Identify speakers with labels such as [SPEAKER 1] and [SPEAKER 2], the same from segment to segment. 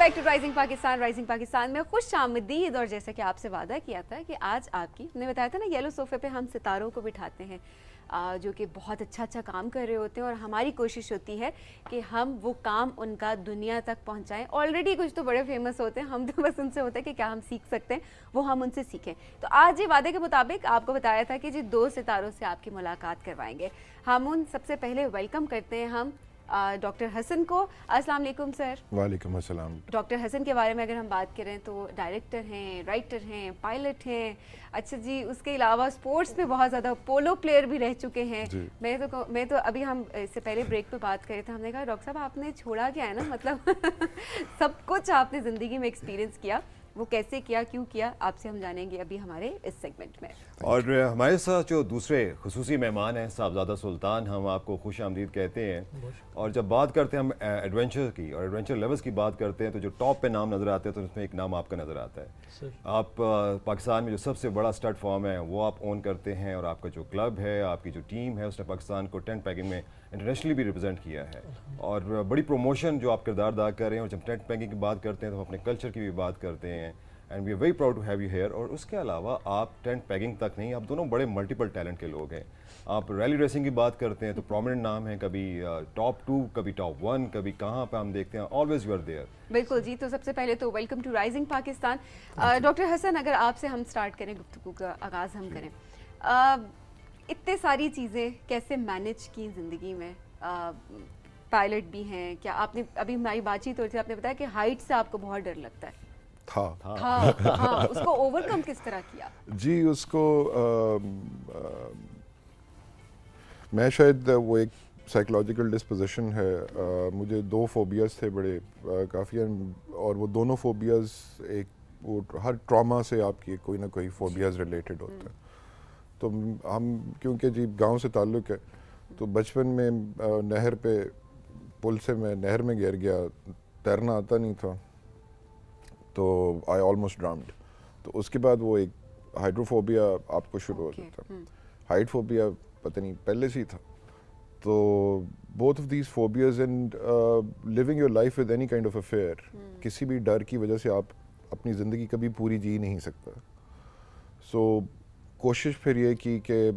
[SPEAKER 1] Back to Rising Pakistan میں خوش آمدید. اور جیسا کہ آپ سے وعدہ کیا تھا کہ آج آپ کی نے بتایا تھا نا یلو صوفے پہ ہم ستاروں کو بٹھاتے ہیں جو کہ بہت اچھا کام کر رہے ہوتے ہیں, اور ہماری کوشش ہوتی ہے کہ ہم وہ کام ان کا دنیا تک پہنچائیں. آلریڈی کچھ تو بڑے فیمس ہوتے ہیں, ہم تو بس ان سے ہوتا ہے کہ کیا ہم سیکھ سکتے ہیں وہ ہم ان سے سیکھیں. تو آج یہ وعدے کے مطابق آپ کو بتایا تھا کہ جی 2 ستاروں سے آپ کی ملاقات کروائیں گے. ہم ان سب سے پہلے ویلکم کرتے ہیں ہم ڈاکٹر حسن کو. السلام علیکم سر.
[SPEAKER 2] وعلیکم السلام.
[SPEAKER 1] ڈاکٹر حسن کے بارے میں اگر ہم بات کریں تو ڈائریکٹر ہیں, رائٹر ہیں, پائلٹ ہیں. اچھا جی, اس کے علاوہ اسپورٹس میں بہت زیادہ پولو پلیئر بھی رہ چکے ہیں. میں تو ابھی ہم اس سے پہلے بریک پہ بات کر رہے تھے, ہم نے کہا ڈاکٹر صاحب آپ نے چھوڑا کیا ہے نا, مطلب سب کچھ آپ نے زندگی میں ایکسپیرینس کیا, وہ کیسے کیا, کیوں کیا, آپ سے ہم جانیں گے ابھی ہمارے اس سیگمنٹ میں.
[SPEAKER 3] اور ہمارے ساتھ جو دوسرے خصوصی مہمان ہیں صاحبزادہ سلطان, ہم آپ کو خوش آمدید کہتے ہیں. اور جب بات کرتے ہیں ہم ایڈونچر کی اور ایڈونچر لیولز کی بات کرتے ہیں تو جو ٹاپ پہ نام نظر آتے ہیں تو اس میں ایک نام آپ کا نظر آتا ہے. آپ پاکستان میں جو سب سے بڑا اسٹڈ فارم ہے وہ آپ اون کرتے ہیں, اور آپ کا جو کلب ہے, آپ کی جو ٹیم ہے, اس نے پاکستان کو ٹینٹ پیکنگ میں انٹرنیشنلی بھی ریپرزینٹ کیا ہے. اور بڑی پروموشن جو آپ کردار ادا کر رہے ہیں. اور جب ٹینٹ پیکنگ کی بات کرتے ہیں تو ہم اپنے کلچر کی بھی بات کرتے ہیں, and we are very proud to have you here. اور اس کے علاوہ آپ ٹینٹ پیکنگ تک نہیں, آپ دونوں بڑے ملٹیپل ٹیلنٹ کے لوگ ہیں. آپ ریلی ریسنگ کی بات کرتے ہیں تو پرومیننٹ نام ہے, کبھی ٹاپ 2, کبھی ٹاپ 1, کبھی کہاں پہ ہم دیکھتے ہیں, آلویز یو آر دیئر.
[SPEAKER 1] بالکل جی. تو سب سے پہلے تو welcome to Rising Pakistan. Doctor Hassan, اگر آپ سے ہم سٹارٹ کریں, گفتگو کا آغاز ہم کریں, اتنے ساری چیزیں کیسے مینیج کی زندگی میں؟ پائلٹ بھی ہیں, کیا آپ نے ابھی ہماری بات چیت ہو رہی تھی, آپ نے بتایا کہ ہائٹ سے آپ کو بہت ڈر لگتا ہے. ہاں, اس کو اوور کم کس طرح کیا؟
[SPEAKER 2] جی, اس کو میں شاید وہ ایک سائیکولوجیکل ڈسپوزیشن ہے. مجھے 2 فوبیاز تھے بڑے کافی, اور وہ دونوں فوبیاز ایک وہ ہر ٹراما سے آپ کی کوئی نہ کوئی فوبیاز ریلیٹڈ ہوتا ہے. تو ہم کیونکہ جی گاؤں سے تعلق ہے, تو بچپن میں نہر پہ پل سے میں نہر میں گر گیا, تیرنا آتا نہیں تھا, تو آئی آلموسٹ ڈراؤنڈ. تو اس کے بعد وہ ایک ہائیڈروفوبیا آپ کو شروع ہو جاتا. ہائٹ فوبیا پتہ نہیں پہلے سے ہی تھا. تو both of these phobias and living your life with any kind of affair, کسی بھی ڈر کی وجہ سے آپ اپنی زندگی کبھی پوری جی نہیں سکتا. سو کوشش پھر یہ کی کہ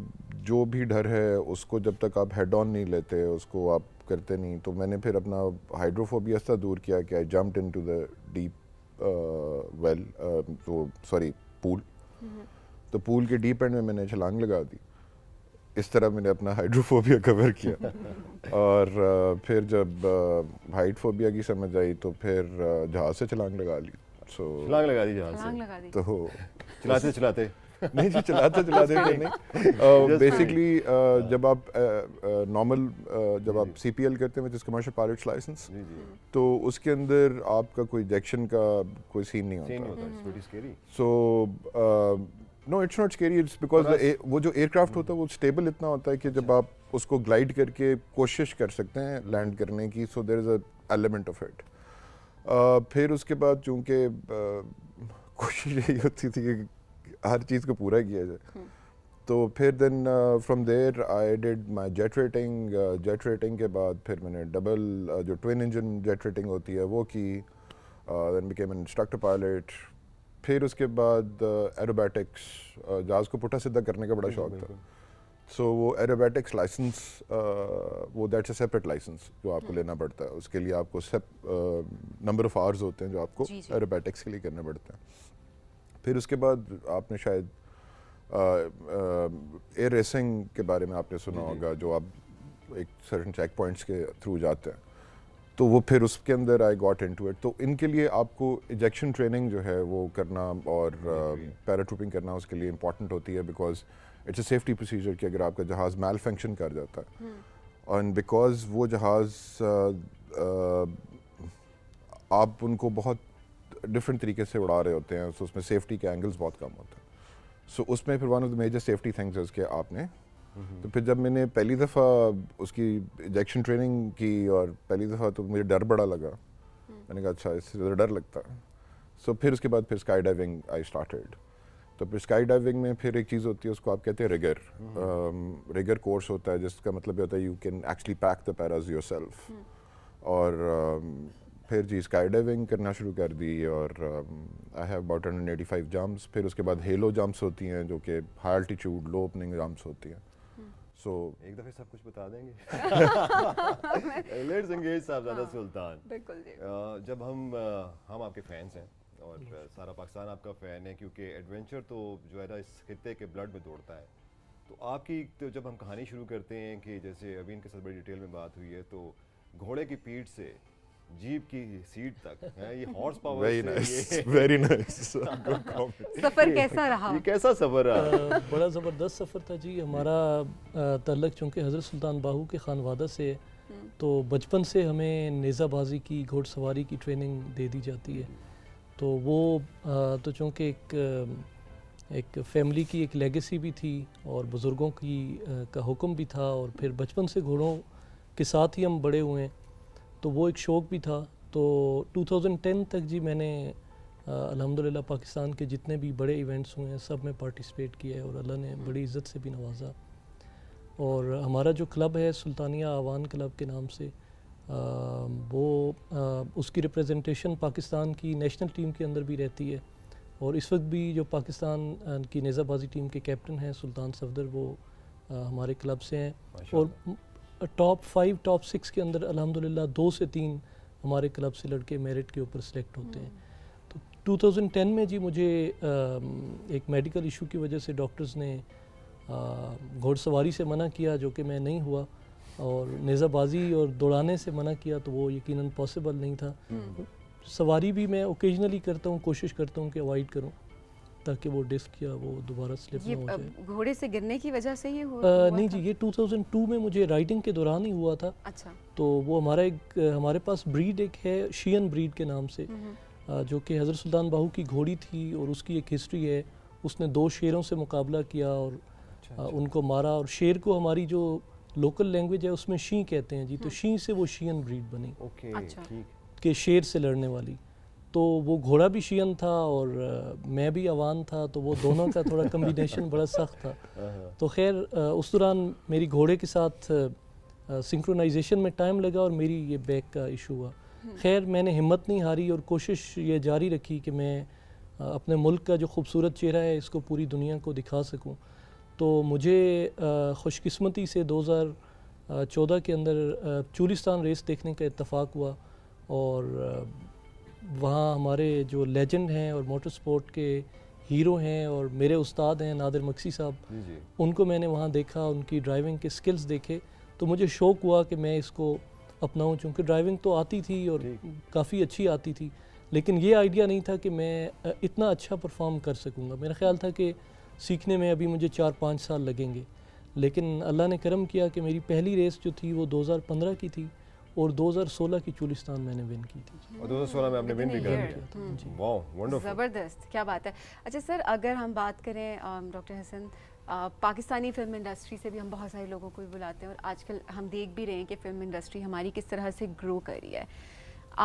[SPEAKER 2] جو بھی ڈر ہے اس کو جب تک آپ ہیڈ آن نہیں لیتے, اس کو آپ کرتے نہیں. تو میں نے پھر اپنا ہائیڈروفوبیا اس طرح دور کیا کہ I jumped into the deep well, sorry pool. تو پول کے ڈیپ اینڈ میں نے چھلانگ لگا دی. اس طرح میں نے اپنا ہائیڈروفوبیا کور کیا. اور پھر جب ہائٹ فوبیا کی سمجھ آئی تو پھر جہاز سے چھلانگ لگا لی.
[SPEAKER 3] چھلانگ لگا دی جہاز سے,
[SPEAKER 2] تو
[SPEAKER 3] چلاتے
[SPEAKER 2] نہیں جی, چلاتے نہیں. بیسکلی جب آپ نارمل جب آپ سی پی ایل کرتے ہیں وچ از کمرشل پائلٹس لائسنس, تو اس کے اندر آپ کا کوئی ایجیکشن کا کوئی سین نہیں ہوتا. So no it's not scary, it's because وہ جو ایئر کرافٹ ہوتا ہے وہ اسٹیبل اتنا ہوتا ہے کہ جب آپ اس کو گلائڈ کر کے کوشش کر سکتے ہیں لینڈ کرنے کی, سو دیر از اے ایلیمنٹ آف اٹ. پھر اس کے بعد چونکہ کوشش یہی ہوتی تھی کہ ہر چیز کو پورا کیا جائے, تو پھر then from there I did my jet rating. Jet rating کے بعد پھر میں نے ڈبل جو ٹوین انجن جیٹ ریٹنگ ہوتی ہے وہ کی, then became an instructor pilot. پھر اس کے بعد ایروبیٹکس, جہاز کو پٹھا سیدھا کرنے کا بڑا شوق تھا. سو وہ ایروبیٹکس لائسنس, وہ دیٹس اے سیپریٹ لائسنس جو آپ کو لینا پڑتا ہے. اس کے لیے آپ کو نمبر آف آورز ہوتے ہیں جو آپ کو ایروبیٹکس کے لیے کرنے پڑتے ہیں. پھر اس کے بعد آپ نے شاید ایئر ریسنگ کے بارے میں آپ نے سنا ہوگا, جو آپ ایک سرٹن چیک پوائنٹس کے تھرو جاتے ہیں, تو وہ پھر اس کے اندر آئی گاٹ انٹو اٹ. تو ان کے لیے آپ کو ایجیکشن ٹریننگ جو ہے وہ کرنا اور پیراٹروپنگ کرنا اس کے لیے امپورٹنٹ ہوتی ہے, because it's a safety procedure کہ اگر آپ کا جہاز میل فنکشن کر جاتا ہے, اینڈ بیکاز وہ جہاز آپ ان کو بہت ڈفرینٹ طریقے سے اڑا رہے ہوتے ہیں, سو اس میں سیفٹی کے اینگلز بہت کم ہوتے ہیں. سو اس میں پھر one of the major safety things ہے کہ آپ نے تو پھر جب میں نے پہلی دفعہ اس کی ایجیکشن ٹریننگ کی اور پہلی دفعہ تو مجھے ڈر بڑا لگا. میں نے کہا اچھا اس سے زیادہ ڈر لگتا ہے. سو پھر اس کے بعد پھر اسکائی ڈائیونگ آئی اسٹارٹیڈ. تو پھر اسکائی ڈائیونگ میں پھر ایک چیز ہوتی ہے اس کو آپ کہتے ہیں ریگر کورس ہوتا ہے, جس کا مطلب یہ ہوتا ہے you can actually pack the paras yourself. اور پھر جی اسکائی ڈائیونگ کرنا شروع کر دی اور آئی ہیو اباؤٹ 185 جمپس. پھر اس کے بعد ہیلو جمپس ہوتی ہیں جو کہ ہائی الٹیٹیوڈ لو اوپننگ جمپس ہوتی ہیں. سو
[SPEAKER 3] ایک دفعہ سب کچھ بتا دیں گے. لیٹس انگیج صاحبزادہ سلطان.
[SPEAKER 1] بالکل جی.
[SPEAKER 3] جب ہم آپ کے فینس ہیں اور سارا پاکستان آپ کا فین ہے کیونکہ ایڈونچر تو جو ہے نا اس خطے کے بلڈ میں دوڑتا ہے. تو آپ کی تو جب ہم کہانی شروع کرتے ہیں کہ جیسے ابھی ان کے ساتھ بڑی ڈیٹیل میں بات ہوئی ہے تو گھوڑے کی پیٹھ سے جیپ کی سیٹ تک یہ ہارس پاور
[SPEAKER 2] ویری نائس.
[SPEAKER 1] سفر کیسا رہا؟
[SPEAKER 3] یہ کیسا سفر رہا؟
[SPEAKER 4] بڑا زبردست سفر تھا جی. ہمارا تعلق چونکہ حضرت سلطان باہو کے خانوادہ سے ہے تو بچپن سے ہمیں نیزہ بازی کی گھوڑ سواری کی ٹریننگ دے دی جاتی ہے. تو وہ تو چونکہ ایک فیملی کی ایک لیگیسی بھی تھی اور بزرگوں کا حکم بھی تھا اور پھر بچپن سے گھوڑوں کے ساتھ ہی ہم بڑے ہوئے ہیں تو وہ ایک شوق بھی تھا. تو 2010 تک جی میں نے الحمدللہ پاکستان کے جتنے بھی بڑے ایونٹس ہوئے ہیں سب میں پارٹیسپیٹ کیا ہے اور اللہ نے بڑی عزت سے بھی نوازا. اور ہمارا جو کلب ہے سلطانیہ آوان کلب کے نام سے وہ اس کی ریپریزنٹیشن پاکستان کی نیشنل ٹیم کے اندر بھی رہتی ہے. اور اس وقت بھی جو پاکستان کی نیزہ بازی ٹیم کے کیپٹن ہیں سلطان صفدر وہ ہمارے کلب سے ہیں. اور ٹاپ 5 ٹاپ 6 کے اندر الحمدللہ 2 سے 3 ہمارے کلب سے لڑکے میرٹ کے اوپر سلیکٹ ہوتے ہیں. تو 2010 میں جی مجھے ایک میڈیکل ایشو کی وجہ سے ڈاکٹرز نے گھوڑ سواری سے منع کیا جو کہ میں نہیں ہوا اور نیزہ بازی اور دوڑانے سے منع کیا تو وہ یقیناً پاسبل نہیں تھا. سواری بھی میں اوکیجنلی کرتا ہوں کوشش کرتا ہوں کہ اوائڈ کروں تاکہ وہ ڈسک یا وہ دوبارہ سلپ نہ ہو جائے.
[SPEAKER 1] گھوڑے سے گرنے کی وجہ سے یہ ہوا؟
[SPEAKER 4] نہیں جی یہ 2002 میں مجھے رائڈنگ کے دوران ہی ہوا تھا.
[SPEAKER 1] اچھا.
[SPEAKER 4] تو وہ ہمارے پاس بریڈ ایک ہے شیئن بریڈ کے نام سے جو کہ حضرت سلطان باہو کی گھوڑی تھی اور اس کی ایک ہسٹری ہے. اس نے 2 شیروں سے مقابلہ کیا اور ان کو مارا اور شیر کو ہماری جو لوکل لینگویج ہے اس میں شیں کہتے ہیں جی. تو شیں سے وہ شیئن بریڈ بنی کہ شیر سے لڑنے والی. تو وہ گھوڑا بھی شیئن تھا اور میں بھی عوان تھا تو وہ دونوں کا تھوڑا کمبینیشن بڑا سخت تھا. تو خیر اس دوران میری گھوڑے کے ساتھ سنکرونائزیشن میں ٹائم لگا اور میری یہ بیک کا ایشو ہوا. خیر میں نے ہمت نہیں ہاری اور کوشش یہ جاری رکھی کہ میں اپنے ملک کا جو خوبصورت چہرہ ہے اس کو پوری دنیا کو دکھا سکوں. تو مجھے خوش قسمتی سے 2014 کے اندر چولستان ریس دیکھنے کا اتفاق ہوا اور وہاں ہمارے جو لیجنڈ ہیں اور موٹر سپورٹ کے ہیرو ہیں اور میرے استاد ہیں نادر مکسی صاحب ان کو میں نے وہاں دیکھا ان کی ڈرائیونگ کے سکلز دیکھے تو مجھے شوق ہوا کہ میں اس کو اپناؤں چونکہ ڈرائیونگ تو آتی تھی اور کافی اچھی آتی تھی لیکن یہ آئیڈیا نہیں تھا کہ میں اتنا اچھا پرفارم کر سکوں گا. میرا خیال تھا کہ سیکھنے میں ابھی مجھے 4-5 سال لگیں گے لیکن اللہ نے کرم کیا کہ میری پہلی ریس جو تھی وہ 2015 کی تھی اور 2016 کی چولستان میں نے ون کی تھی.
[SPEAKER 3] اور 2016 میں آپ نے ون بھی کر دیا. واو ونڈرفل.
[SPEAKER 1] زبردست کیا بات ہے. اچھا سر اگر ہم بات کریں ڈاکٹر حسن پاکستانی فلم انڈسٹری سے بھی ہم بہت سارے لوگوں کو بھی بلاتے ہیں اور آج کل ہم دیکھ بھی رہے ہیں کہ فلم انڈسٹری ہماری کس طرح سے گرو کر رہی ہے.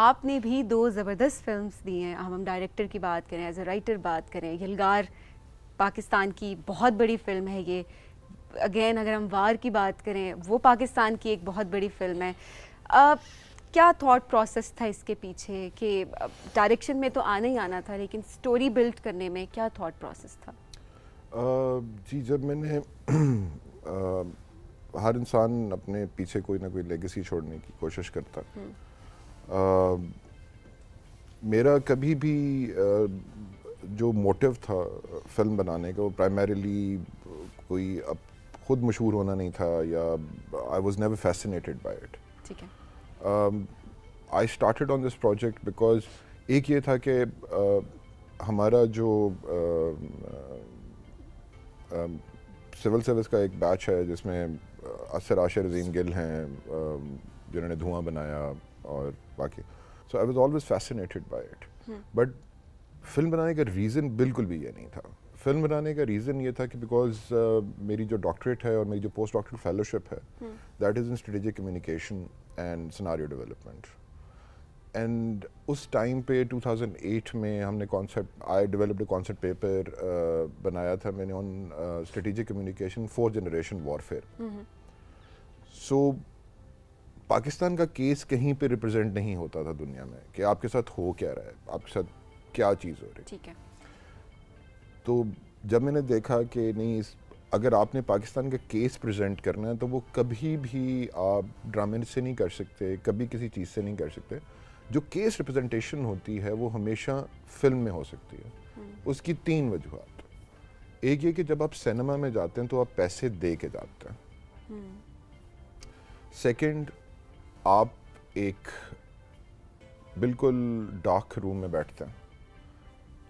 [SPEAKER 1] آپ نے بھی 2 زبردست فلمز دی ہیں. ہم ڈائریکٹر کی بات کریں ایز اے رائٹر بات کریں یلغار پاکستان کی بہت بڑی فلم ہے یہ. اگین اگر ہم وار کی بات کریں وہ پاکستان کی ایک بہت بڑی فلم ہے. کیا تھاٹ پروسیس تھا اس کے پیچھے کہ ڈائریکشن میں تو آنا ہی آنا تھا لیکن سٹوری بلڈ کرنے میں کیا تھاٹ پروسیس تھا؟
[SPEAKER 2] جی جب میں نے ہر انسان اپنے پیچھے کوئی نہ کوئی لیگیسی چھوڑنے کی کوشش کرتا. میرا کبھی بھی جو موٹیو تھا فلم بنانے کا وہ پرائمریلی کوئی اب خود مشہور ہونا نہیں تھا یا I was never fascinated by it.
[SPEAKER 1] ٹھیک ہے.
[SPEAKER 2] I started on this project because ایک یہ تھا کہ ہمارا جو سول سروس کا ایک بیچ ہے جس میں اثر عاشر عظیم گل ہیں جنہوں نے دھواں بنایا اور باقی. So I was always fascinated by it. But film بنانے کا ریزن بالکل بھی یہ نہیں تھا. فلم بنانے کا ریزن یہ تھا کہ بیکاز میری جو ڈاکٹریٹ ہے اور میری جو پوسٹ ڈاکٹرل فیلوشپ ہے that is in strategic communication and scenario development. And اس ٹائم پہ 2008 میں ہم نے concept I developed a concept paper بنایا تھا میں نے on strategic communication 4th generation warfare. So Pakistan کا کیس کہیں پہ ریپرزینٹ نہیں ہوتا تھا دنیا میں کہ آپ کے ساتھ ہو کیا رہا ہے, آپ کے ساتھ کیا چیز ہو رہی ہے.
[SPEAKER 1] ٹھیک ہے.
[SPEAKER 2] تو جب میں نے دیکھا کہ نہیں, اگر آپ نے پاکستان کا کیس پریزنٹ کرنا ہے تو وہ کبھی بھی آپ ڈرامے سے نہیں کر سکتے, کبھی کسی چیز سے نہیں کر سکتے. جو کیس ریپرزنٹیشن ہوتی ہے وہ ہمیشہ فلم میں ہو سکتی ہے. اس کی 3 وجوہات. ایک یہ کہ جب آپ سینما میں جاتے ہیں تو آپ پیسے دے کے جاتے ہیں. سیکنڈ, آپ ایک بالکل ڈارک روم میں بیٹھتے ہیں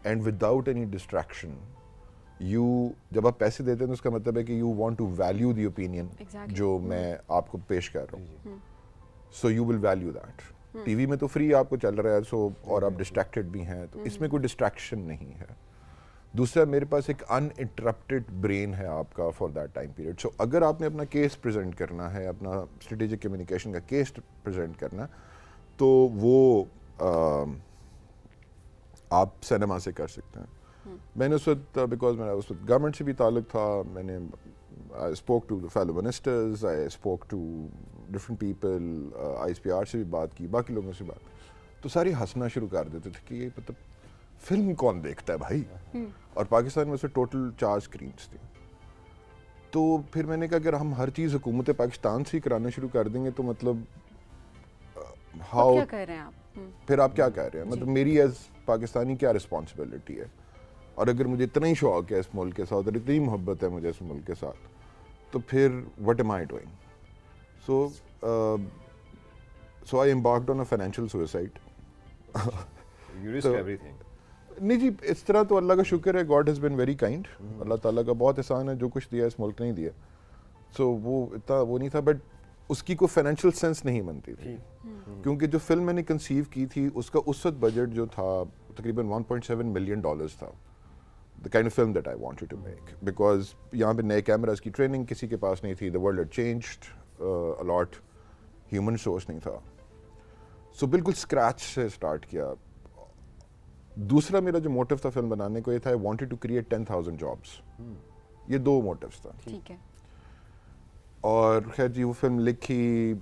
[SPEAKER 2] اینڈ وداؤٹ اینی ڈسٹریکشن. جب آپ پیسے دیتے ہیں تو اس کا مطلب ہے کہ you want to value the opinion جو میں آپ کو پیش کر رہا ہوں. So you will value that. TV میں تو فری آپ کو چل رہا ہے, سو اور آپ ڈسٹریکٹڈ بھی ہیں, تو اس میں کوئی ڈسٹریکشن نہیں ہے. دوسرا, میرے پاس ایک ان انٹرپٹڈ برین ہے آپ کا فار دیٹ ٹائم پیریڈ. سو اگر آپ نے اپنا کیس پریزنٹ کرنا ہے, اپنا اسٹریٹجک کمیونیکیشن کا کیس پریزنٹ کرنا ہے, تو وہ آپ سینما سے کر سکتے ہیں. میں نے اس وقت, بیکاز میرا اس وقت گورنمنٹ سے بھی تعلق تھا, میں نے I spoke to the fellow ministers, I spoke to different people, ISPR سے بھی بات کی, باقی لوگوں سے بات, تو ساری ہنسنا شروع کر دیتے تھے کہ یہ مطلب فلم کون دیکھتا ہے بھائی. اور پاکستان میں اسے ٹوٹل 4 اسکرینس تھیں. تو پھر میں نے کہا اگر ہم ہر چیز حکومت پاکستان سے ہی کرانا شروع کر دیں گے تو مطلب
[SPEAKER 1] ہاؤ کیا کہہ رہے ہیں آپ,
[SPEAKER 2] پھر آپ کیا کہہ رہے ہیں, مطلب میری ایز پاکستانی کیا رسپانسبلٹی ہے. اور اگر مجھے اتنا ہی شوق ہے اس ملک کے ساتھ اور اتنی محبت ہے مجھے اس ملک کے ساتھ, تو پھر what am I doing. So I embarked on a financial suicide. نہیں جی, اس طرح تو اللہ کا شکر ہے, God has been very kind. اللہ تعالیٰ کا بہت احسان ہے, جو کچھ دیا اس ملک نے ہی دیا. سو وہ اتنا وہ نہیں تھا, بٹ اس کی کوئی فائنینشیل سینس نہیں بنتی تھی, کیونکہ جو فلم میں نے کنسیو کی تھی اس کا اس وقت بجٹ جو تھا تقریباً $1.7 ملین تھا. The kind of film that I wanted to make, because یہاں پہ نئے کیمراز کی ٹریننگ کسی کے پاس نہیں تھی. The world had changed a lot. Human source نہیں تھا. So بالکل اسکریچ سے اسٹارٹ کیا. دوسرا میرا جو موٹیو تھا فلم بنانے کو یہ تھا, I wanted to create 10,000 jobs. یہ 2 موٹیوز تھا.
[SPEAKER 1] ٹھیک ہے.
[SPEAKER 2] اور خیر جی, وہ فلم لکھی,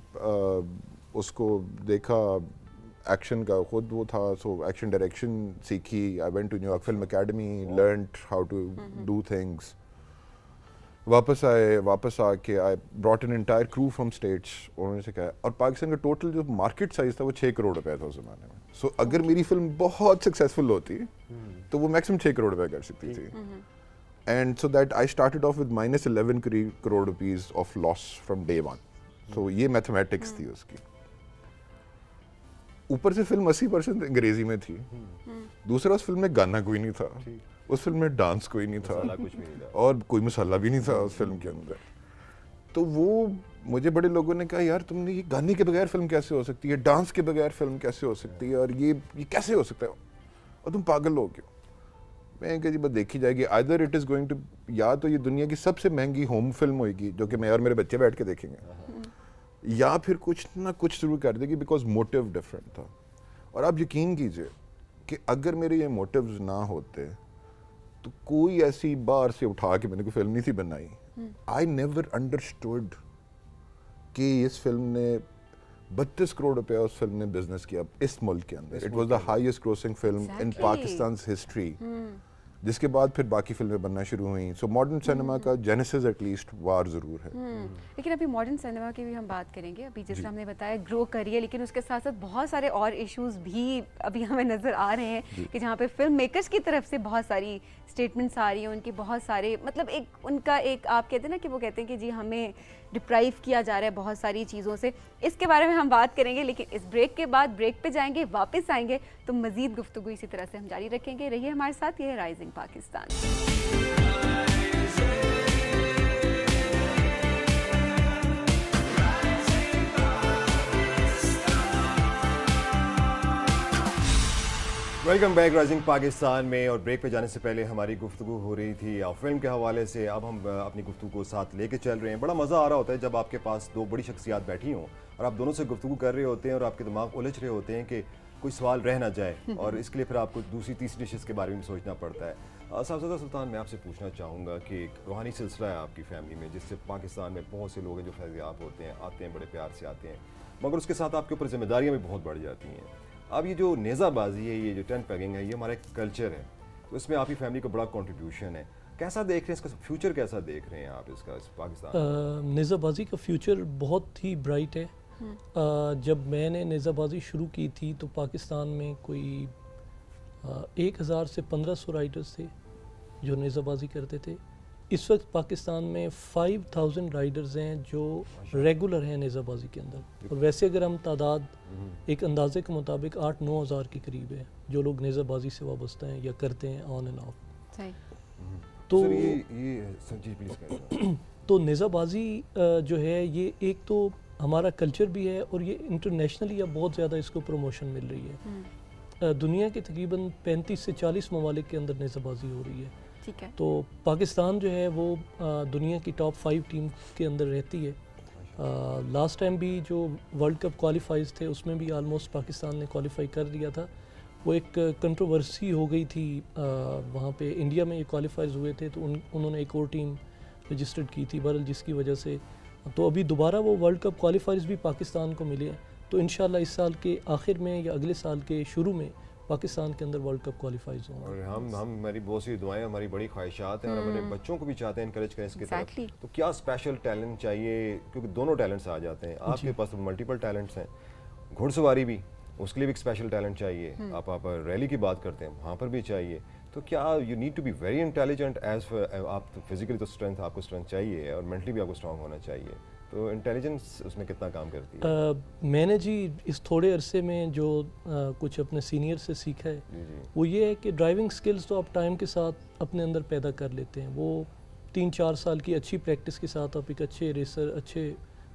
[SPEAKER 2] اس کو دیکھا, ایکشن کا خود وہ تھا, سو ایکشن ڈائریکشن سیکھی. I went to New York film academy, learned how to do things. واپس آ کے I brought an entire crew from States. انہوں نے سے کہا, اور پاکستان کا ٹوٹل جو مارکیٹ سائز تھا وہ 6 کروڑ روپے تھا اس زمانے میں. سو اگر میری فلم بہت سکسیزفل ہوتی تو وہ میکسیمم 6 کروڑ روپے کر سکتی تھی. And so that I started off with -11 crore rupees of loss from day 1. So یہ میتھمیٹکس تھی اس کی. اوپر سے فلم 80% انگریزی میں تھی. دوسرا, اس فلم میں گانا کوئی نہیں تھا, اس فلم میں ڈانس کوئی نہیں تھا, اور کوئی مسئلہ بھی نہیں تھا اس فلم کے اندر. تو وہ مجھے بڑے لوگوں نے کہا, یار تم نے یہ گانے کے بغیر فلم کیسے ہو سکتی ہے, ڈانس کے بغیر فلم کیسے ہو سکتی ہے, اور یہ کیسے ہو سکتا ہے, اور تم پاگل ہو کیوں. میں نے کہا جی بس دیکھی جائے گی. Either it is going to, یا تو یہ دنیا کی سب سے مہنگی ہوم فلم ہوئے گی جو کہ میں اور میرے بچے بیٹھ کے دیکھیں گے, یا پھر کچھ نہ کچھ ضرور کر دے گی, بیکاز موٹیو ڈفرینٹ تھا. اور آپ یقین کیجئے کہ اگر میرے یہ موٹیوز نہ ہوتے تو کوئی ایسی باہر سے اٹھا کے میں نے کوئی فلم نہیں تھی بنائی. آئی نیور انڈرسٹوڈ کہ اس فلم نے 32 کروڑ روپیہ اس فلم نے بزنس کیا اس ملک کے اندر. It was the highest grossing film in Pakistan's history, جس کے بعد پھر باقی فلمیں بننا شروع ہوئیں. سو ماڈرن سینما کا جینیسس ایٹ لیسٹ وار ضرور ہے.
[SPEAKER 1] لیکن ابھی ماڈرن سینما کی بھی ہم بات کریں گے. ابھی جس طرح ہم نے بتایا گرو کریے, لیکن اس کے ساتھ ساتھ بہت سارے اور ایشوز بھی ابھی ہمیں نظر آ رہے ہیں کہ جہاں پہ فلم میکرز کی طرف سے بہت ساری اسٹیٹمنٹس آ رہی ہیں, ان کی بہت سارے مطلب ایک ان کا ایک آپ کہتے ہیں نا کہ وہ کہتے ہیں کہ جی ہمیں ڈپرائیو کیا جا رہا ہے بہت ساری چیزوں سے. اس کے بارے میں ہم بات کریں گے, لیکن اس بریک کے بعد بریک پہ جائیں گے, واپس آئیں گے تو مزید گفتگو اسی طرح سے ہم جاری رکھیں گے. رہیے ہمارے ساتھ, یہ ہے rising Pakistan.
[SPEAKER 3] Welcome back rising Pakistan میں. اور بریک پہ جانے سے پہلے ہماری گفتگو ہو رہی تھی فلم کے حوالے سے. اب ہم اپنی گفتگو کو ساتھ لے کے چل رہے ہیں. بڑا مزہ آ رہا ہوتا ہے جب آپ کے پاس 2 بڑی شخصیات بیٹھی ہوں اور آپ دونوں سے گفتگو کر رہے ہوتے ہیں اور آپ کے دماغ الجھ رہے ہوتے ہیں کہ کوئی سوال رہ نہ جائے, اور اس کے لیے پھر آپ کو دوسری تیسری ڈشز کے بارے میں سوچنا پڑتا ہے. صاحبزادہ سلطان, میں آپ سے پوچھنا چاہوں گا کہ ایک روحانی سلسلہ ہے آپ کی فیملی میں, جس سے پاکستان میں بہت سے لوگ ہیں جو فیضیاب ہوتے ہیں, آتے ہیں, بڑے پیار سے آتے ہیں. مگر اس کے ساتھ آپ کے اوپر ذمہ داریاں بھی بہت بڑھ جاتی ہیں. اب یہ جو نیزہ بازی ہے, یہ جو ٹینٹ پیگنگ ہے, یہ ہمارا ایک کلچر ہے, تو اس میں آپ کی فیملی کا بڑا کنٹریبیوشن ہے. کیسا دیکھ رہے ہیں اس کا فیوچر, کیسا دیکھ رہے ہیں آپ اس کا پاکستان؟
[SPEAKER 4] نیزہ بازی کا فیوچر بہت ہی برائٹ ہے. جب میں نے نیزہ بازی شروع کی تھی تو پاکستان میں کوئی 1000 سے 1500 رائڈرز تھے جو نیزہ بازی کرتے تھے. اس وقت پاکستان میں 5000 رائڈرز ہیں جو ریگولر ہیں نیزہ بازی کے اندر, اور ویسے اگر ہم تعداد ایک اندازے کے مطابق 8-9 ہزار کے قریب ہے جو لوگ نیزہ بازی سے وابستہ ہیں یا کرتے ہیں آن اینڈ آف. تو نیزہ بازی جو ہے یہ ایک تو ہمارا کلچر بھی ہے, اور یہ انٹرنیشنلی اب بہت زیادہ اس کو پروموشن مل رہی ہے. دنیا کے تقریباً 35 سے 40 ممالک کے اندر نیزہ بازی ہو رہی ہے. تو پاکستان جو ہے وہ دنیا کی ٹاپ 5 ٹیم کے اندر رہتی ہے. لاسٹ ٹائم بھی جو ورلڈ کپ کوالیفائز تھے اس میں بھی آلموسٹ پاکستان نے کوالیفائی کر لیا تھا. وہ ایک کنٹروورسی ہو گئی تھی وہاں پہ, انڈیا میں یہ کوالیفائز ہوئے تھے تو انہوں نے ایک اور ٹیم رجسٹرڈ کی تھی بہرحال, جس کی وجہ سے تو ابھی دوبارہ وہ ورلڈ کپ کوالیفائرز بھی پاکستان کو ملے ہیں. تو انشاءاللہ اس سال کے آخر میں یا اگلے سال کے شروع میں پاکستان کے اندر ورلڈ کپ کوالیفائز ہوں. اور
[SPEAKER 3] ہماری بہت سی دعائیں, ہماری بڑی خواہشات ہیں, اور ہمارے بچوں کو بھی چاہتے ہیں انکریج کریں اس کی طرف. تو کیا اسپیشل ٹیلنٹ چاہیے, کیونکہ دونوں ٹیلنٹس آ جاتے ہیں آپ کے پاس, ملٹیپل ٹیلنٹس ہیں. گھوڑ سواری بھی, اس کے لیے بھی ایک اسپیشل ٹیلنٹ چاہیے. آپ ریلی کی بات کرتے ہیں, وہاں پر بھی چاہیے. تو کیا you need to be very intelligent as آپ فزیکلی تو اسٹرینتھ, آپ کو اسٹرینتھ چاہیے, اور مینٹلی بھی آپ کو اسٹرانگ ہونا چاہیے. تو انٹیلیجنس اس میں کتنا کام کرتی ہے؟
[SPEAKER 4] میں نے جی اس تھوڑے عرصے میں جو کچھ اپنے سینئر سے سیکھا ہے وہ یہ ہے کہ ڈرائیونگ سکلز تو آپ ٹائم کے ساتھ اپنے اندر پیدا کر لیتے ہیں. وہ 3-4 سال کی اچھی پریکٹس کے ساتھ آپ ایک اچھے ریسر, اچھے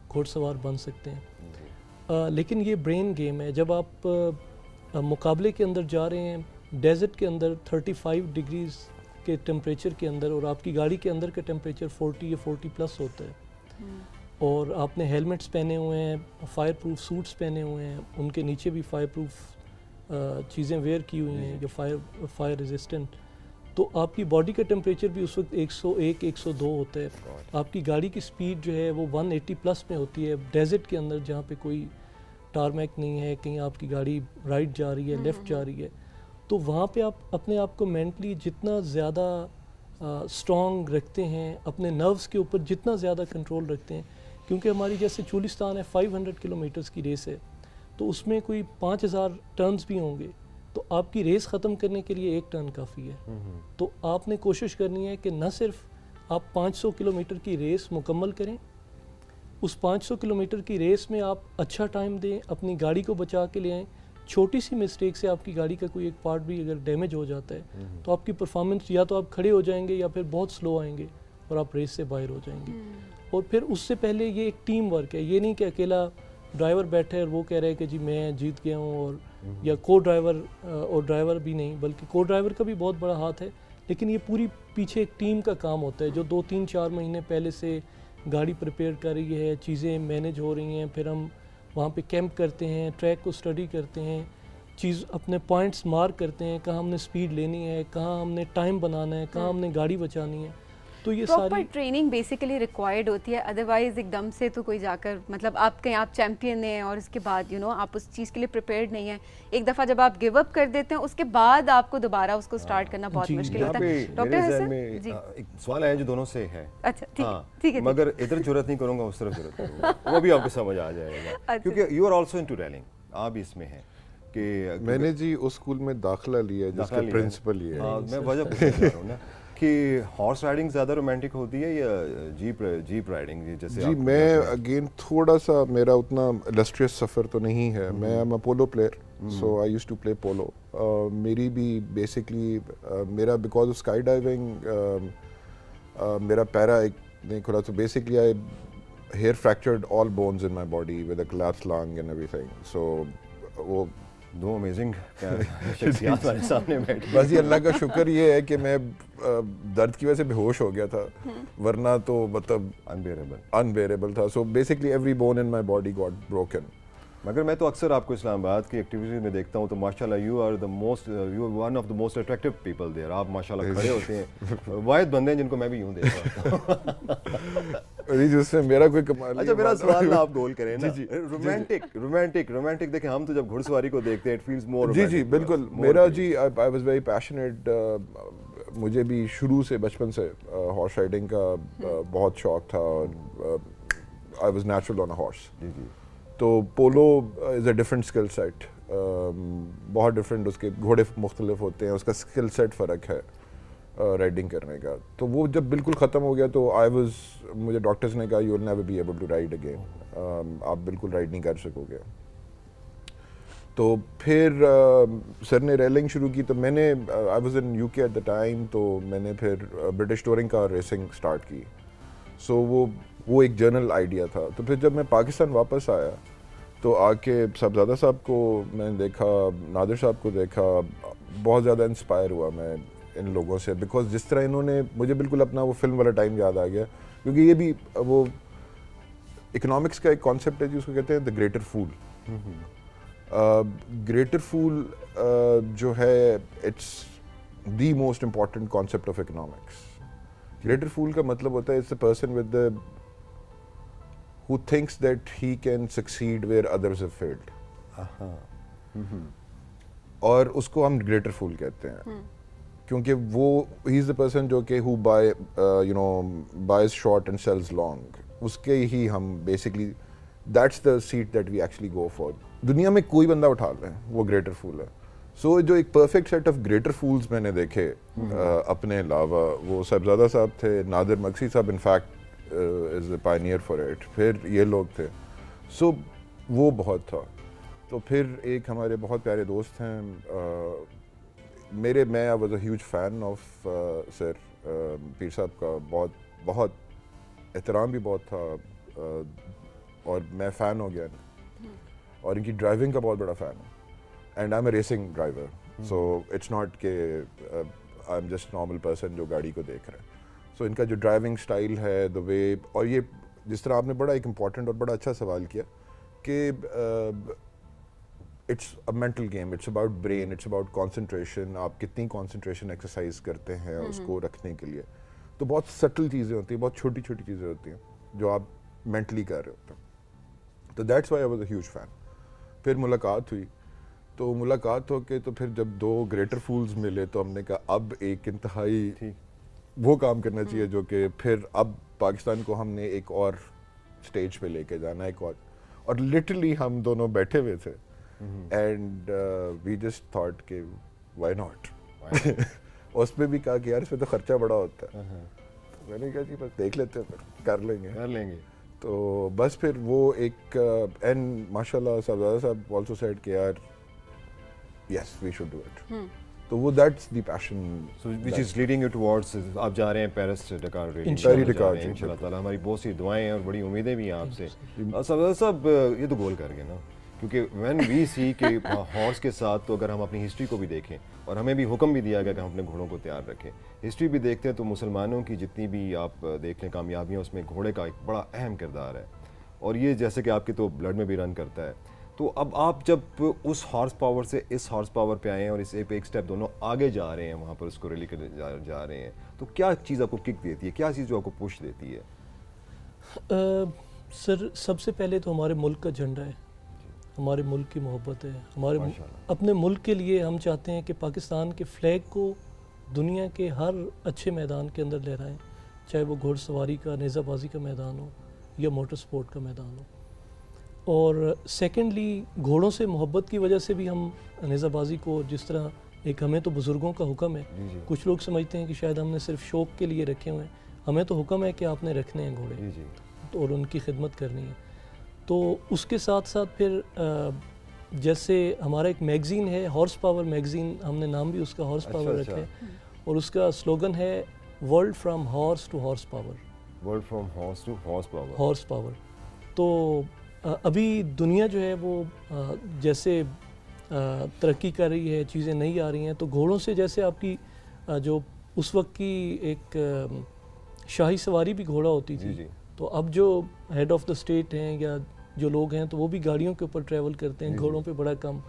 [SPEAKER 4] گھوڑ سوار بن سکتے ہیں. لیکن یہ برین گیم ہے. جب آپ مقابلے کے اندر جا رہے ہیں ڈیزرٹ کے اندر 35 ڈگریز کے ٹمپریچر کے اندر, اور آپ کی گاڑی کے اندر کا ٹمپریچر 40 یا 40+ ہوتا ہے, اور آپ نے ہیلمٹس پہنے ہوئے ہیں, فائر پروف سوٹس پہنے ہوئے ہیں, ان کے نیچے بھی فائر پروف چیزیں ویئر کی ہوئی ہیں یا فائر ریزسٹنٹ, تو آپ کی باڈی کا ٹمپریچر بھی اس وقت 101-102 ہوتا ہے. آپ کی گاڑی کی سپیڈ جو ہے وہ 180+ میں ہوتی ہے ڈیزرٹ کے اندر, جہاں پہ کوئی ٹارمیک نہیں ہے, کہیں آپ کی گاڑی رائٹ جا رہی ہے, لیفٹ جا رہی ہے. تو وہاں پہ آپ اپنے آپ کو مینٹلی جتنا زیادہ اسٹرانگ رکھتے ہیں, اپنے نروز کے اوپر جتنا زیادہ کنٹرول رکھتے ہیں, کیونکہ ہماری جیسے چولستان ہے 500 کلومیٹرز کی ریس ہے, تو اس میں کوئی 5000 ٹرنز بھی ہوں گے, تو آپ کی ریس ختم کرنے کے لیے 1 ٹرن کافی ہے. تو آپ نے کوشش کرنی ہے کہ نہ صرف آپ 500 کلومیٹر کی ریس مکمل کریں, اس 500 کلومیٹر کی ریس میں آپ اچھا ٹائم دیں, اپنی گاڑی کو بچا کے لے آئیں. چھوٹی سی مسٹیک سے آپ کی گاڑی کا کوئی ایک پارٹ بھی اگر ڈیمیج ہو جاتا ہے تو آپ کی پرفارمنس یا تو آپ کھڑے ہو جائیں گے یا پھر بہت سلو آئیں گے اور آپ ریس سے باہر ہو جائیں گے. اور پھر اس سے پہلے یہ ایک ٹیم ورک ہے, یہ نہیں کہ اکیلا ڈرائیور بیٹھے اور وہ کہہ رہے کہ جی میں جیت گیا ہوں, اور یا کو ڈرائیور, اور ڈرائیور بھی نہیں بلکہ کو ڈرائیور کا بھی بہت بڑا ہاتھ ہے, لیکن یہ پوری پیچھے ایک ٹیم کا کام ہوتا ہے جو 2-3-4 مہینے پہلے سے گاڑی پریپیئر کر رہی ہے, چیزیں مینیج ہو رہی ہیں, پھر ہم وہاں پہ کیمپ کرتے ہیں, ٹریک کو اسٹڈی کرتے ہیں, اپنے پوائنٹس مارک کرتے ہیں, کہاں ہم نے سپیڈ لینی ہے, کہاں ہم نے ٹائم بنانا ہے, کہاں ہم نے گاڑی بچانی ہے. تو یہ ساری
[SPEAKER 1] ٹریننگ بیسیکلی ریکوائرڈ ہوتی ہے, ادروائز ایک دم سے تو کوئی جا کر مطلب آپ کہیں آپ چیمپئن ہیں اور اس کے بعد آپ اس چیز کے لیے پریپیئرڈ نہیں ہیں, ایک دفعہ جب آپ گیو اپ کر دیتے ہیں اس کے بعد آپ کو دوبارہ اس کو سٹارٹ کرنا بہت مشکل ہوتا ہے. ڈاکٹر حسن جی
[SPEAKER 3] ایک سوال ہے جو دونوں سے ہے,
[SPEAKER 1] اچھا ٹھیک ہے,
[SPEAKER 3] مگر ادھر جرات نہیں کروں گا, اس طرف جرات کروں گا, وہ بھی آپ کو سمجھ آ جائے گا, کیونکہ you are also into railing, آپ اس میں ہیں. کہ میں
[SPEAKER 2] نے جی اس اسکول میں داخلہ لیا جس کا پرنسپل یہ ہے.
[SPEAKER 3] میں وجہ پوچھنا چاہ رہا ہوں نا کہ ہارس رائڈنگ زیادہ رومانٹک ہوتی ہے یا جیپ رائڈنگ؟ جیسے
[SPEAKER 2] جی میں اگین تھوڑا سا میرا اتنا السٹریس سفر تو نہیں ہے, میں am a polo player, so I used to play polo. میری بھی بیسکلی میرا بیکاز آف اسکائی ڈائیونگ میرا پیرا ایک نہیں کھلا, تو basically I here fractured all bones in my body with a collapse lung and everything. سو وہ
[SPEAKER 3] دو امیزنگ شخصیات ہمارے سامنے بیٹھی.
[SPEAKER 2] بس یہ اللہ کا شکر یہ ہے کہ میں درد کی وجہ سے بے ہوش ہو گیا تھا, ورنہ تو مطلب انبیئریبل تھا. So basically every bone in my body got broken.
[SPEAKER 3] مگر میں تو اکثر آپ کو اسلام آباد کی ایکٹیویٹیز میں دیکھتا ہوں تو ماشاءاللہ you are one of the most attractive people there. آپ ماشاءاللہ کھڑے ہوتے ہیں, واحد بندے ہیں جن کو میں بھی یوں دیکھتا ہوں.
[SPEAKER 2] جس میں میرا کوئی کمال.
[SPEAKER 3] اچھا میرا سوال نہ آپ گول کریں نا, رومانٹک دیکھیں ہم تو جب گھڑ سواری کو دیکھتے ہیں اٹ فیلز مور.
[SPEAKER 2] جی بالکل. میرا جی آئی واز ویری پیشنیٹ. مجھے بھی شروع سے بچپن سے ہارس رائڈنگ کا بہت شوق تھا اور I was natural on a horse. تو polo is a different skill set, بہت ڈفرینٹ. اس کے گھوڑے مختلف ہوتے ہیں, اس کا اسکل سیٹ فرق ہے رائڈنگ کرنے کا. تو وہ جب بالکل ختم ہو گیا تو مجھے ڈاکٹرز نے کہا you will never be able to ride again, آپ بالکل رائڈ نہیں کر سکو گے. تو پھر سر نے ریلنگ شروع کی تو میں نے آئی واز ان یو کے ایٹ دا ٹائم, تو میں نے پھر برٹش ٹورنگ کا ریسنگ اسٹارٹ کی. سو وہ ایک جنرل آئیڈیا تھا. تو پھر جب میں پاکستان واپس آیا تو آ کے صاحبزادہ صاحب کو میں نے دیکھا, نادر صاحب کو دیکھا, بہت زیادہ انسپائر ہوا میں ان لوگوں سے, بیکاز جس طرح انہوں نے مجھے بالکل اپنا وہ فلم والا ٹائم یاد آ گیا. کیونکہ یہ بھی وہ اکنامکس کا ایک کانسیپٹ ہے جس کو کہتے ہیں the greater fool. Greater fool جو ہے it's the most important concept of economics. Greater fool کا مطلب ہوتا ہے it's a person with who thinks that he can succeed where others have failed. اور اس کو ہم گریٹر فول کہتے ہیں کیونکہ وہ ہی از دا پرسن جو کہ who buys short and sells long. اس کے ہی ہم basically that's the seat that we actually go for. دنیا میں کوئی بندہ اٹھا لیں وہ گریٹر فول ہے. سو جو ایک perfect set of greater fools میں نے دیکھے اپنے علاوہ, وہ صاحبزادہ صاحب تھے, نادر مکسی صاحب in fact is a pioneer for it, پھر یہ لوگ تھے. سو وہ بہت تھا. تو پھر ایک ہمارے بہت پیارے دوست ہیں میں I was a huge fan of sir پیر صاحب کا. بہت احترام بھی بہت تھا اور میں فین ہو گیا اور ان کی ڈرائیونگ کا بہت بڑا فین ہوں. And I am a racing driver, so it's not کہ I am just normal person جو گاڑی کو دیکھ رہے ہیں. سو ان کا جو ڈرائیونگ اسٹائل ہے, دا وے, اور یہ جس طرح آپ نے بڑا ایک امپورٹنٹ اور بڑا اچھا سوال کیا کہ it's a mental game, it's about brain, it's about concentration. آپ کتنی کانسنٹریشن ایکسرسائز کرتے ہیں اس کو رکھنے کے لیے. تو بہت سٹل چیزیں ہوتی ہیں, بہت چھوٹی چھوٹی چیزیں ہوتی ہیں جو آپ مینٹلی کر رہے ہوتے ہیں. تو that's why I was a huge fan. پھر ملاقات ہوئی, تو ملاقات ہو کے تو پھر جب دو گریٹر فولز ملے تو ہم نے کہا اب ایک انتہائی وہ کام کرنا چاہیے جو کہ پھر اب پاکستان کو ہم نے ایک اور اسٹیج پہ لے کے جانا, ایک اور لٹرلی ہم دونوں بیٹھے ہوئے تھے اینڈ وی جسٹ تھاٹ کہ وائی ناٹ. اس پہ بھی کہا کہ یار اس پہ تو خرچہ بڑا ہوتا ہے. میں نے کہا جی بس دیکھ لیتے ہیں, پھر کر لیں گے. تو بس پھر وہ ایک اینڈ ماشاء اللہ صاحبزادہ صاحب آلسو سیڈ کہ یار یس وی شوڈ ڈو اٹ. تو وہ that's the passion
[SPEAKER 3] which is leading you towards. آپ جا رہے ہیں پیرس ڈکار ریلی انشاءاللہ تعالیٰ. ہماری بہت سی دعائیں ہیں اور بڑی امیدیں بھی ہیں آپ سے. صاحب صاحب یہ تو گول کر گئے نا, کیونکہ وین وی سی کہ ہارس کے ساتھ تو اگر ہم اپنی ہسٹری کو بھی دیکھیں, اور ہمیں بھی حکم بھی دیا گیا کہ ہم اپنے گھوڑوں کو تیار رکھیں. ہسٹری بھی دیکھتے ہیں تو مسلمانوں کی جتنی بھی آپ دیکھ لیں کامیابیاں, اس میں گھوڑے کا ایک بڑا اہم کردار ہے. اور یہ جیسے کہ آپ کے تو بلڈ میں بھی رن کرتا ہے. تو اب آپ جب اس ہارس پاور سے اس ہارس پاور پہ آئے ہیں اور اس ایک سٹیپ دونوں آگے جا رہے ہیں, وہاں پر اس کو ریلی کرنے جا رہے ہیں, تو کیا چیز آپ کو کک دیتی ہے, کیا چیز جو آپ کو پش دیتی ہے؟
[SPEAKER 4] سر سب سے پہلے تو ہمارے ملک کا جھنڈا ہے, ہمارے ملک کی محبت ہے. ہمارے اپنے ملک کے لیے ہم چاہتے ہیں کہ پاکستان کے فلیگ کو دنیا کے ہر اچھے میدان کے اندر لہرائیں, چاہے وہ گھوڑ سواری کا, نیزہ بازی کا میدان ہو یا موٹر سپورٹ کا میدان ہو. اور سیکنڈلی گھوڑوں سے محبت کی وجہ سے بھی ہم نیزہ بازی کو, جس طرح ایک ہمیں تو بزرگوں کا حکم ہے, کچھ لوگ سمجھتے ہیں کہ شاید ہم نے صرف شوق کے لیے رکھے ہوئے ہیں, ہمیں تو حکم ہے کہ آپ نے رکھنے ہیں گھوڑے اور ان کی خدمت کرنی ہے. تو اس کے ساتھ ساتھ پھر جیسے ہمارا ایک میگزین ہے ہارس پاور میگزین, ہم نے نام بھی اس کا ہارس پاور رکھا ہے, اور اس کا سلوگن ہے world from horse to horse power.
[SPEAKER 3] World from horse to horse power.
[SPEAKER 4] Horse power. تو ابھی دنیا جو ہے وہ جیسے ترقی کر رہی ہے, چیزیں نہیں آ رہی ہیں, تو گھوڑوں سے جیسے آپ کی جو اس وقت کی ایک شاہی سواری بھی گھوڑا ہوتی تھی, تو اب جو ہیڈ آف دا اسٹیٹ ہیں یا جو لوگ ہیں تو وہ بھی گاڑیوں کے اوپر ٹریول کرتے ہیں, گھوڑوں پہ بڑا کم.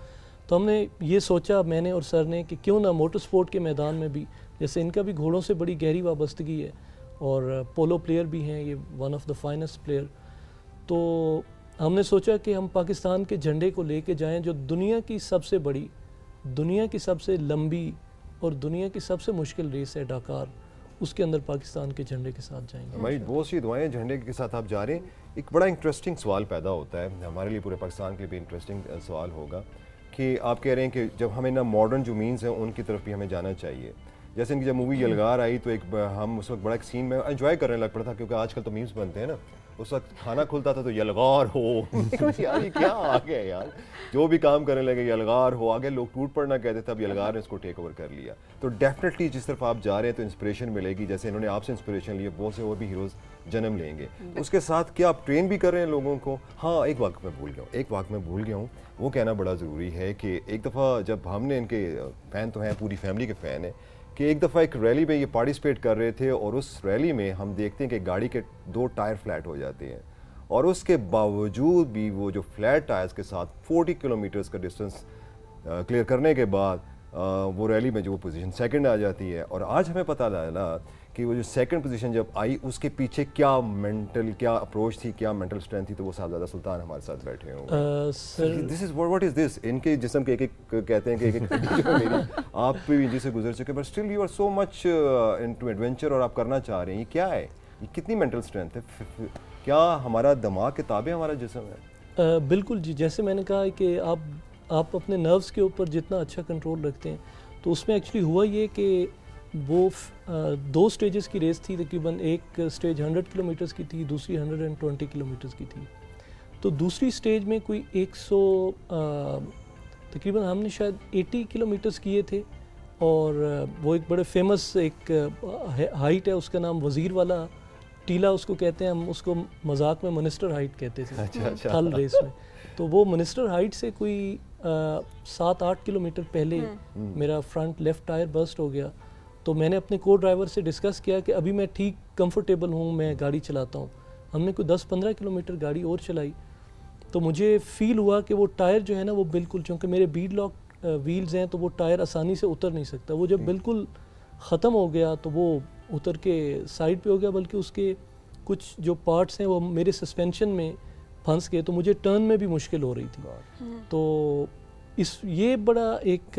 [SPEAKER 4] تو ہم نے یہ سوچا, میں نے اور سر نے, کہ کیوں نہ موٹر سپورٹ کے میدان میں بھی, جیسے ان کا بھی گھوڑوں سے بڑی گہری وابستگی ہے اور پولو پلیئر بھی ہیں, یہ one of the finest player, تو ہم نے سوچا کہ ہم پاکستان کے جھنڈے کو لے کے جائیں جو دنیا کی سب سے بڑی, دنیا کی سب سے لمبی اور دنیا کی سب سے مشکل ریس ہے ڈاکار, اس کے اندر پاکستان کے جھنڈے کے ساتھ جائیں گے.
[SPEAKER 3] ہماری بہت سی دعائیں جھنڈے کے ساتھ آپ جا رہے ہیں. ایک بڑا انٹرسٹنگ سوال پیدا ہوتا ہے ہمارے لیے, پورے پاکستان کے لیے بھی انٹرسٹنگ سوال ہوگا کہ آپ کہہ رہے ہیں کہ جب ہمیں نا ماڈرن جو مینز ہیں ان کی طرف بھی ہمیں جانا چاہیے. جیسے ان کی جب مووی یلغار آئی تو ایک ہم اس وقت بڑا ایک سین میں انجوائے کرنے لگ پڑا تھا, کیونکہ آج کل تو میمز بنتے ہیں نا, اس وقت کھانا کھلتا تھا تو یلغار ہو, یار یہ کیا آ گیا یار, جو بھی کام کرنے لگے یلغار ہو, آگے لوگ ٹوٹ پڑنا کہتے تھے, اب یلغار نے اس کو ٹیک اوور کر لیا. تو ڈیفینیٹلی جس طرف آپ جا رہے ہیں تو انسپریشن ملے گی, جیسے انہوں نے آپ سے انسپریشن لی, بہت سے اور بھی ہیروز جنم لیں گے. اس کے ساتھ کیا آپ ٹرین بھی کر رہے ہیں لوگوں کو؟ ہاں ایک واقعہ میں بھول گیا ہوں, وہ کہنا بڑا ضروری ہے کہ ایک دفعہ جب ہم نے, ان کے فین تو ہیں, پوری فیملی کے فین ہیں, کہ ایک دفعہ ایک ریلی میں یہ پارٹیسپیٹ کر رہے تھے اور اس ریلی میں ہم دیکھتے ہیں کہ گاڑی کے 2 ٹائر فلیٹ ہو جاتے ہیں, اور اس کے باوجود بھی وہ جو فلیٹ ٹائرز کے ساتھ 40 کلومیٹرز کا ڈسٹنس کلیئر کرنے کے بعد وہ ریلی میں جو پوزیشن سیکنڈ آ جاتی ہے. اور آج ہمیں پتہ چلا کہ وہ جو سیکنڈ پوزیشن جب آئی اس کے پیچھے کیا مینٹل, کیا اپروچ تھی, کیا مینٹل اسٹرینتھ تھی. تو وہ صاحبزادہ سلطان ہمارے ساتھ بیٹھے ہوئے. دس از واٹ از دس, ان کے جسم کے ایک ایک کہتے ہیں کہ ایک ایک ہڈی جو میری آپ بھی انجری سے گزر چکے, but still you are so much into adventure, اور آپ کرنا چاہ رہے ہیں. یہ کیا ہے, یہ کتنی مینٹل اسٹرینتھ ہے, کیا ہمارا دماغ کے تابع ہمارا جسم ہے؟
[SPEAKER 4] بالکل جی, جیسے میں نے کہا کہ آپ اپنے نروز کے اوپر جتنا اچھا کنٹرول رکھتے ہیں, تو اس میں ایکچولی ہوا یہ کہ وہ 2 سٹیجز کی ریس تھی, تقریباً ایک سٹیج 100 کلومیٹرز کی تھی, دوسری 120 کلومیٹرز کی تھی. تو دوسری سٹیج میں کوئی 100 تقریباً ہم نے شاید 80 کلومیٹرز کیے تھے, اور وہ ایک بڑے فیمس ایک ہائٹ ہے, اس کا نام وزیر والا ٹیلا اس کو کہتے ہیں, ہم اس کو مذاق میں منسٹر ہائٹ کہتے تھے تھل ریس میں. تو وہ منسٹر ہائٹ سے کوئی 7-8 کلومیٹر پہلے میرا فرنٹ لیفٹ ٹائر برسٹ ہو گیا. تو میں نے اپنے کو ڈرائیور سے ڈسکس کیا کہ ابھی میں ٹھیک کمفرٹیبل ہوں, میں گاڑی چلاتا ہوں. ہم نے کوئی 10-15 کلومیٹر گاڑی اور چلائی, تو مجھے فیل ہوا کہ وہ ٹائر جو ہے نا وہ بالکل, چونکہ میرے بیڈ لاک ویلز ہیں تو وہ ٹائر آسانی سے اتر نہیں سکتا. وہ جب بالکل ختم ہو گیا تو وہ اتر کے سائڈ پہ ہو گیا, بلکہ اس کے کچھ جو پارٹس ہیں وہ میرے سسپینشن میں پھنس گئے, تو مجھے ٹرن میں بھی مشکل ہو رہی تھی. تو یہ بڑا ایک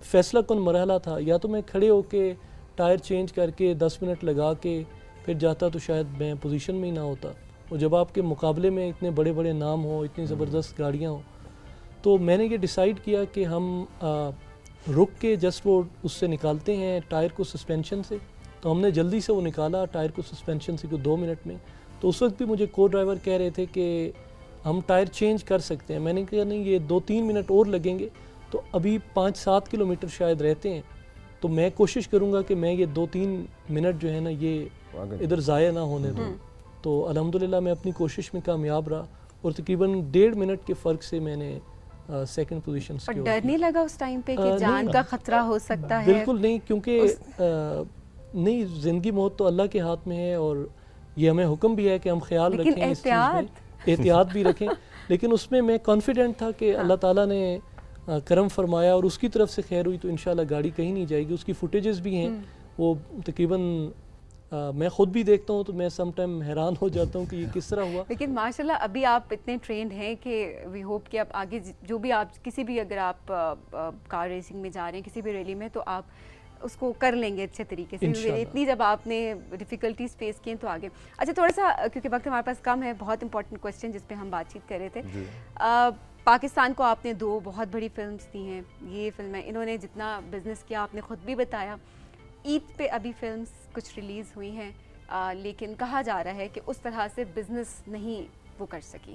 [SPEAKER 4] فیصلہ کن مرحلہ تھا, یا تو میں کھڑے ہو کے ٹائر چینج کر کے 10 منٹ لگا کے پھر جاتا تو شاید میں پوزیشن میں ہی نہ ہوتا. اور جب آپ کے مقابلے میں اتنے بڑے بڑے نام ہوں, اتنی زبردست گاڑیاں ہوں, تو میں نے یہ ڈیسائیڈ کیا کہ ہم رک کے جسٹ وہ اس سے نکالتے ہیں ٹائر کو سسپینشن سے. تو ہم نے جلدی سے وہ نکالا ٹائر کو سسپینشن سے کوئی 2 منٹ میں. تو اس وقت بھی مجھے کو ڈرائیور کہہ رہے تھے کہ ہم ٹائر چینج کر سکتے ہیں. میں نے کہا نہیں, یہ 2-3 منٹ اور لگیں گے, تو ابھی 5-7 کلومیٹر شاید رہتے ہیں, تو میں کوشش کروں گا کہ میں یہ 2-3 منٹ جو ہے نا یہ ادھر ضائع نہ ہونے دوں. تو الحمدللہ میں اپنی کوشش میں کامیاب رہا, اور تقریباً 1.5 منٹ کے فرق سے میں نے سیکنڈ پوزیشن سے.
[SPEAKER 1] اور ڈر نہیں لگا اس ٹائم پہ کہ جان کا خطرہ ہو سکتا ہے؟
[SPEAKER 4] بالکل نہیں, کیونکہ نہیں, زندگی موت تو اللہ کے ہاتھ میں ہے, اور یہ ہمیں حکم بھی ہے کہ ہم خیال رکھیں, اس چیز میں احتیاط بھی رکھیں. لیکن اس میں کانفیڈنٹ تھا کہ اللہ تعالیٰ نے کرم فرمایا اور اس کی طرف سے خیر ہوئی, تو انشاءاللہ گاڑی کہیں نہیں جائے گی. اس کی فوٹیجز بھی ہیں, وہ تقریباً میں خود بھی دیکھتا ہوں تو میں سم ٹائم حیران ہو جاتا ہوں کہ یہ کس طرح ہوا.
[SPEAKER 1] لیکن ماشاءاللہ ابھی آپ اتنے ٹرینڈ ہیں کہ وی ہوپ کہ آپ آگے جو بھی آپ کسی بھی, اگر آپ کار ریسنگ میں جا رہے ہیں کسی بھی ریلی میں, تو آپ اس کو کر لیں گے اچھے طریقے سے. اتنی جب آپ نے ڈیفیکلٹیز فیس کی ہیں تو آگے. اچھا تھوڑا سا, کیونکہ وقت ہمارے پاس کم ہے, بہت امپورٹنٹ کویسچن جس پہ ہم بات چیت کر رہے تھے. پاکستان کو آپ نے 2 بہت بڑی فلمز دی ہیں, یہ فلمیں انہوں نے جتنا بزنس کیا آپ نے خود بھی بتایا. عید پہ ابھی فلمز کچھ ریلیز ہوئی ہیں, لیکن کہا جا رہا ہے کہ اس طرح سے بزنس نہیں وہ کر سکی.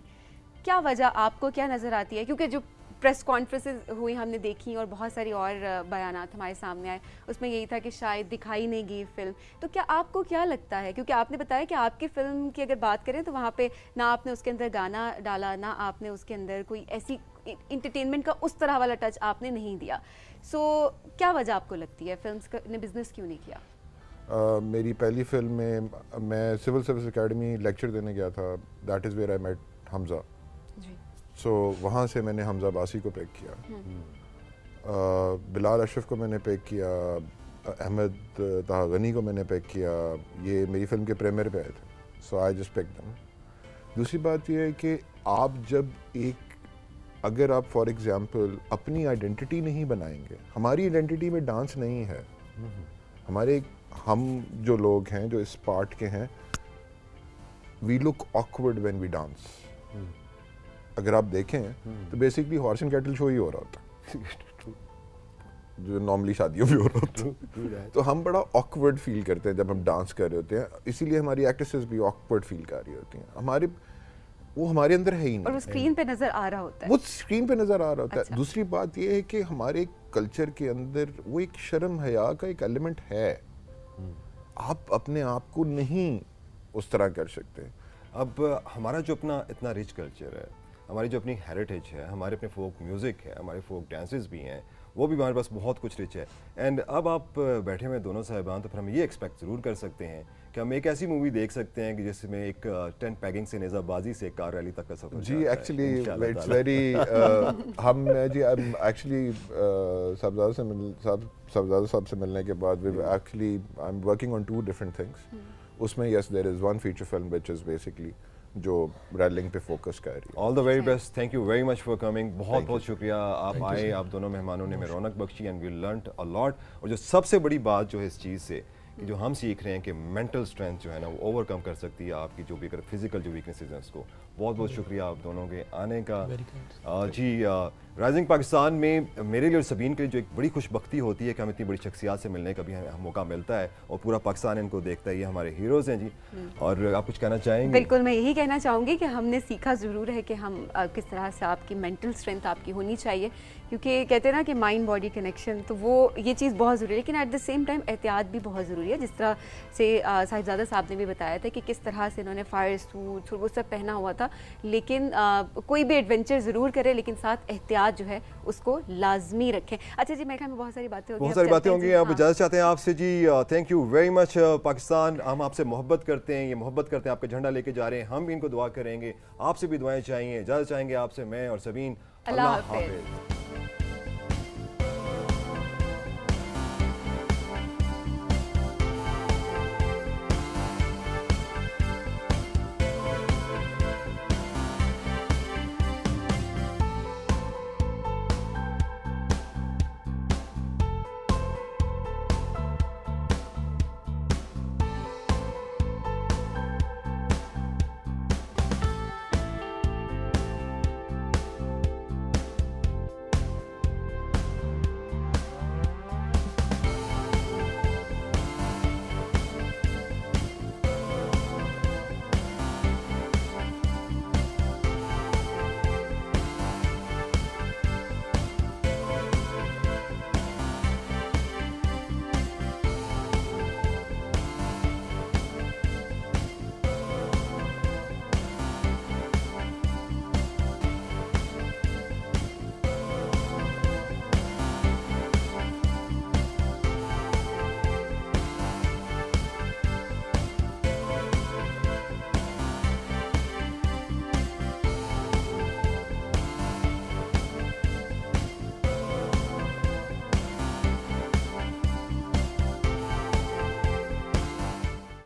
[SPEAKER 1] کیا وجہ آپ کو کیا نظر آتی ہے؟ کیونکہ جو پریس کانفرنسز ہوئی ہم نے دیکھی, اور بہت ساری اور بیانات ہمارے سامنے آئے, اس میں یہی تھا کہ شاید دکھائی نہیں گئی فلم. تو کیا آپ کو کیا لگتا ہے, کیونکہ آپ نے بتایا کہ آپ کی فلم کی اگر بات کریں تو وہاں پہ نہ آپ نے اس کے اندر گانا ڈالا, نہ آپ نے اس کے اندر کوئی ایسی انٹرٹینمنٹ کا اس طرح والا ٹچ آپ نے نہیں دیا. سو کیا وجہ آپ کو لگتی ہے فلمس نے بزنس کیوں نہیں کیا؟
[SPEAKER 2] میری پہلی فلم میں میں سول سروس اکیڈمی لیکچر دینے گیا تھا, that is where I met Hamza. So وہاں سے میں نے حمزہ عباسی کو پیک کیا, بلال اشرف کو میں نے پیک کیا, احمد طاہر غنی کو میں نے پیک کیا. یہ میری فلم کے پریمیئر پہ آئے تھے, سو آئی جسٹ پیک دم. دوسری بات یہ ہے کہ آپ جب اگر آپ فار ایگزامپل اپنی آئیڈینٹی نہیں بنائیں گے, ہماری آئیڈینٹی میں ڈانس نہیں ہے, ہم جو لوگ ہیں جو اس پارٹ کے ہیں, وی لک آکورڈ وین وی ڈانس. اگر آپ دیکھیں تو بیسکلی ہارس اینڈ کیٹل شو ہی ہو رہا ہوتا ہے جو نارملی شادیوں میں ہو رہا ہوتا ہے, تو ہم بڑا آکورڈ فیل کرتے ہیں جب ہم ڈانس کر رہے ہوتے ہیں, اسی لیے ہماری ایکٹریسز بھی آکورڈ فیل کر رہی ہوتی ہیں. وہ ہمارے اندر ہے ہی نہیں,
[SPEAKER 1] اور وہ اسکرین پہ نظر آ رہا ہوتا ہے,
[SPEAKER 2] وہ اسکرین پہ نظر آ رہا ہوتا ہے. دوسری بات یہ ہے کہ ہمارے کلچر کے اندر وہ ایک شرم حیا کا ایک ایلیمنٹ ہے, آپ اپنے آپ کو نہیں اس طرح کر سکتے.
[SPEAKER 3] اب ہمارا جو اپنا اتنا رچ کلچر ہے, ہماری جو اپنی ہیریٹیج ہے, ہمارے اپنے فوک میوزک ہے, ہمارے فوک ڈانسز بھی ہیں, وہ بھی ہمارے پاس بہت کچھ رچ ہے. اینڈ اب آپ بیٹھے ہوئے دونوں صاحبان, تو پھر ہم یہ ایکسپیکٹ ضرور کر سکتے ہیں کہ ہم ایک ایسی مووی دیکھ سکتے ہیں کہ جس میں ایک ٹینٹ پیگنگ سے نیزہ بازی سے کار ریلی تک کا سفر.
[SPEAKER 2] جی ایکچولی اٹس ویری ہم جی ایکچولی صاحبزادہ صاحب سے ملنے کے بعد actually I am working on 2 different things. اس میں یس دیر از 1 feature film which is basically جو ریڈلنگ پہ فوکس کر رہی ہے.
[SPEAKER 3] All the very best, thank you very much for coming. بہت بہت شکریہ آپ آئے, آپ دونوں مہمانوں نے ہمیں رونق بخشی اینڈ وی لرنڈ اے لاٹ. اور جو سب سے بڑی بات جو ہے اس چیز سے کہ جو ہم سیکھ رہے ہیں کہ مینٹل اسٹرینتھ جو ہے نا وہ اوور کم کر سکتی ہے آپ کی جو بھی فزیکل جو ویکنیسز ہیں اس کو. بہت بہت شکریہ آپ دونوں کے آنے کا. جی رائزنگ پاکستان میں میرے لیے اور سبین کے لیے جو ایک بڑی خوش بختی ہوتی ہے کہ ہم اتنی بڑی شخصیات سے ملنے کا بھی ہمیں موقع ملتا ہے, اور پورا پاکستان ان کو دیکھتا ہے, یہ ہمارے ہیروز ہیں. جی اور آپ کچھ کہنا چاہیں گے؟
[SPEAKER 1] بالکل, میں یہی کہنا چاہوں گی کہ ہم نے سیکھا ضرور ہے کہ ہم کس طرح سے آپ کی مینٹل اسٹرینتھ آپ کی ہونی چاہیے, کیونکہ کہتے ہیں نا کہ مائنڈ باڈی کنیکشن, تو وہ یہ چیز بہت ضروری ہے. لیکن ایٹ دا سیم ٹائم احتیاط بھی بہت ضروری ہے, جس طرح سے صاحبزادہ صاحب نے بھی بتایا تھا کہ کس طرح سے انہوں نے فائر سوٹ وہ سب پہنا ہوا تھا. لیکن کوئی بھی ایڈونچر ضرور کرے, لیکن ساتھ احتیاط جو ہے اس کو لازمی رکھیں. اچھا جی, میں بہت ساری باتیں
[SPEAKER 3] ہوں گی, آپ اجازت چاہتے ہیں آپ سے. جی thank you very much Pakistan, ہم آپ سے محبت کرتے ہیں, یہ محبت کرتے ہیں, آپ کا جھنڈا لے کے جا رہے ہیں, ہم بھی ان کو دعا کریں گے, آپ سے بھی دعائیں چاہیے. اجازت چاہیں گے آپ سے میں اور سبین. اللہ حافظ.